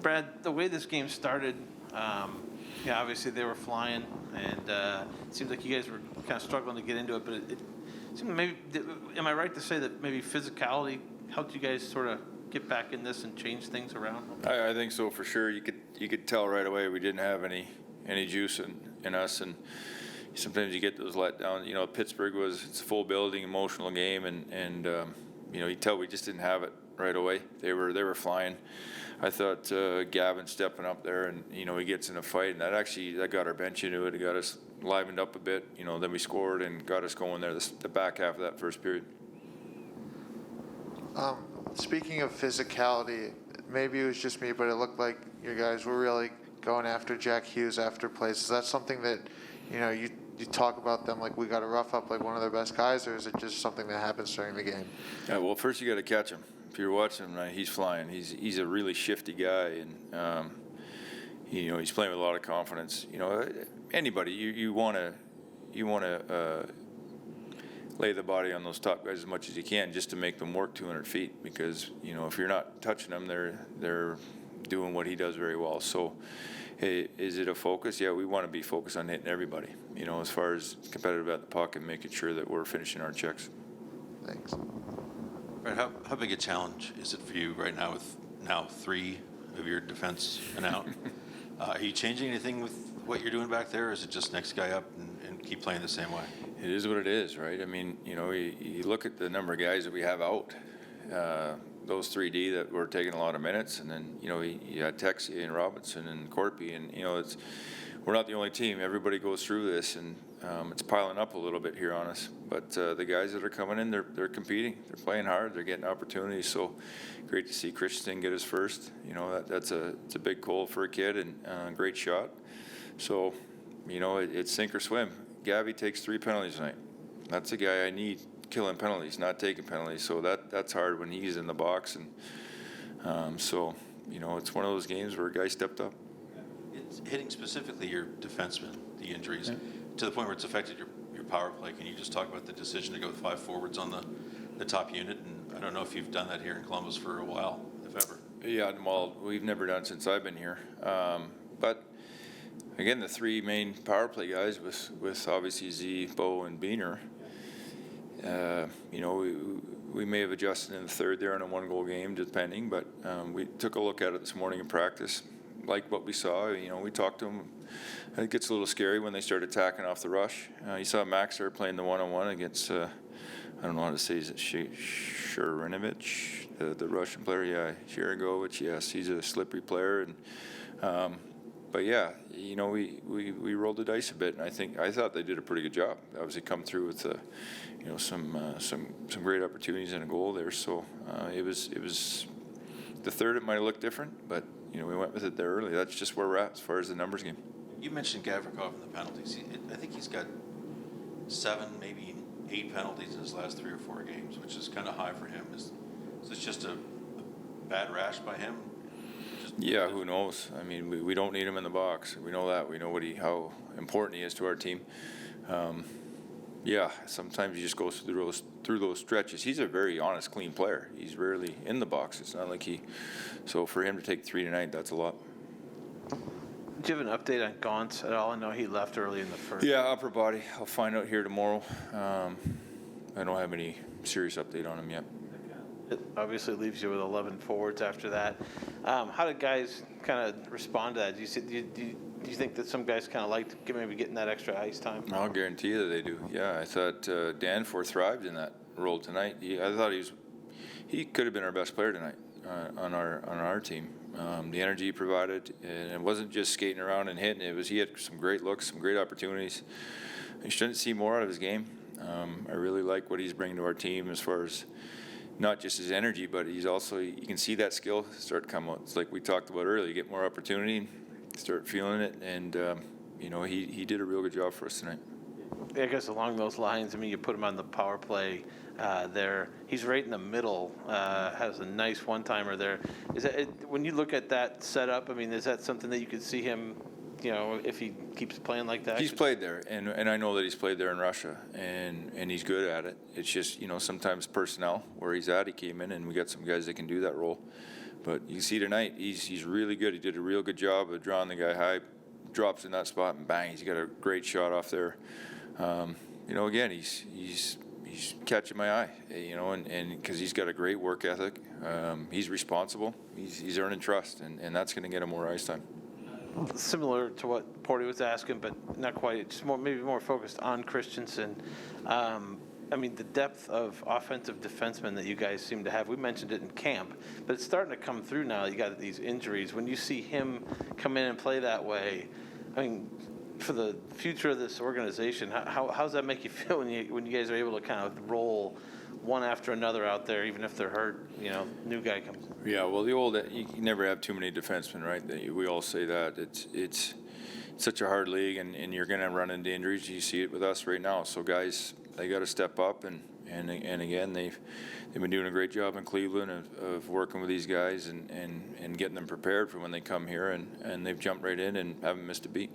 Brad, the way this game started, yeah, obviously they were flying, and it seems like you guys were kind of struggling to get into it. But it seemed maybe, am I right to say that maybe physicality helped you guys sort of get back in this and change things around? I think so for sure. You could tell right away we didn't have any juice in us, and sometimes you get those letdowns. You know, Pittsburgh it's a full building, emotional game, and you know, you tell we just didn't have it right away. They were flying. I thought Gavin stepping up there, and you know, he gets in a fight, and that got our bench into it. It got us livened up a bit. You know, then we scored and got us going there. The back half of that first period. Speaking of physicality, maybe it was just me, but it looked like you guys were really going after Jack Hughes after plays. Is that something that, you know, you talk about them like we got to rough up like one of their best guys, or is it just something that happens during the game? Yeah, well, first you got to catch him. If you're watching him, he's flying. He's a really shifty guy, and you know, he's playing with a lot of confidence. You know, anybody you want to lay the body on those top guys as much as you can, just to make them work 200 feet. Because you know, if you're not touching them, they're doing what he does very well. So, hey, is it a focus? Yeah, we want to be focused on hitting everybody. You know, as far as competitive at the puck and making sure that we're finishing our checks. Thanks. Right, how big a challenge is it for you right now with now 3 of your defense and out? Are you changing anything with what you're doing back there, or is it just next guy up and keep playing the same way? It is what it is, right? I mean, you know, you look at the number of guys that we have out, those 3D that were taking a lot of minutes, and then, you know, you had Texie and Robinson and Corpy, and, you know, we're not the only team. Everybody goes through this, and it's piling up a little bit here on us. But the guys that are coming in, they're competing. They're playing hard. They're getting opportunities. So great to see Christensen get his first. You know, it's a big goal for a kid, and great shot. So, you know, it's sink or swim. Gabby takes 3 penalties tonight. That's a guy I need killing penalties, not taking penalties. So that's hard when he's in the box. And so, you know, it's one of those games where a guy stepped up. It's hitting specifically your defensemen, the injuries, to the point where it's affected your power play. Can you just talk about the decision to go with 5 forwards on the top unit? And I don't know if you've done that here in Columbus for a while, if ever. Yeah, well, we've never done since I've been here. But again, the 3 main power play guys with obviously Z, Bo, and Beener, you know, we may have adjusted in the third there in a 1-goal game, depending, but we took a look at it this morning in practice. Like what we saw, you know, we talked to them. It gets a little scary when they start attacking off the rush. You saw Max there playing the one-on-one against, I don't know how to say, is it Shurinovich, the Russian player? Yeah, Shurigovich, yes, he's a slippery player. And but yeah, you know, we rolled the dice a bit, and I thought they did a pretty good job. Obviously, come through with you know, some great opportunities and a goal there. So it was the third. It might have looked different, but you know, we went with it there early. That's just where we're at as far as the numbers game. You mentioned Gavrikov and the penalties. I think he's got 7, maybe 8 penalties in his last 3 or 4 games, which is kind of high for him. Is this just a bad rash by him? Yeah, who knows? I mean, we don't need him in the box. We know that. We know how important he is to our team. Yeah, sometimes he just goes through those stretches. He's a very honest, clean player. He's rarely in the box. It's not like so for him to take 3 tonight, that's a lot. Do you have an update on Gauntz at all? I know he left early in the first. Yeah, upper body. I'll find out here tomorrow. I don't have any serious update on him yet. It obviously leaves you with 11 forwards after that. How did guys kind of respond to that? Do you think that some guys kind of liked maybe getting that extra ice time? I'll guarantee you that they do. Yeah, I thought Danforth thrived in that role tonight. I thought he could have been our best player tonight on our team. The energy he provided, and it wasn't just skating around and hitting. He had some great looks, some great opportunities. You shouldn't see more out of his game. I really like what he's bringing to our team as far as not just his energy, but he's also, you can see that skill start to come out. It's like we talked about earlier. You get more opportunity, start feeling it, and you know, he did a real good job for us tonight. I guess along those lines, I mean, you put him on the power play there. He's right in the middle, has a nice one-timer there. Is that when you look at that setup, I mean, is that something that you could see him you know, if he keeps playing like that? He's played there, and I know that he's played there in Russia, and he's good at it. It's just, you know, sometimes personnel, where he's at, he came in, and we got some guys that can do that role. But you see tonight, he's really good. He did a real good job of drawing the guy high, drops in that spot, and bang, he's got a great shot off there. You know, again, he's catching my eye, you know, and because he's got a great work ethic. He's responsible. He's earning trust, and that's going to get him more ice time. Similar to what Porty was asking, but not quite. Just maybe more focused on Christensen. I mean, the depth of offensive defensemen that you guys seem to have, we mentioned it in camp, but it's starting to come through now. You got these injuries. When you see him come in and play that way, I mean, for the future of this organization, how does that make you feel when you guys are able to kind of roll one after another out there, even if they're hurt, you know, new guy comes in? Yeah, well, you can never have too many defensemen, right? We all say that. It's such a hard league, and you're going to run into injuries. You see it with us right now. So guys, they got to step up, and again, they've been doing a great job in Cleveland of working with these guys and getting them prepared for when they come here, and they've jumped right in and haven't missed a beat.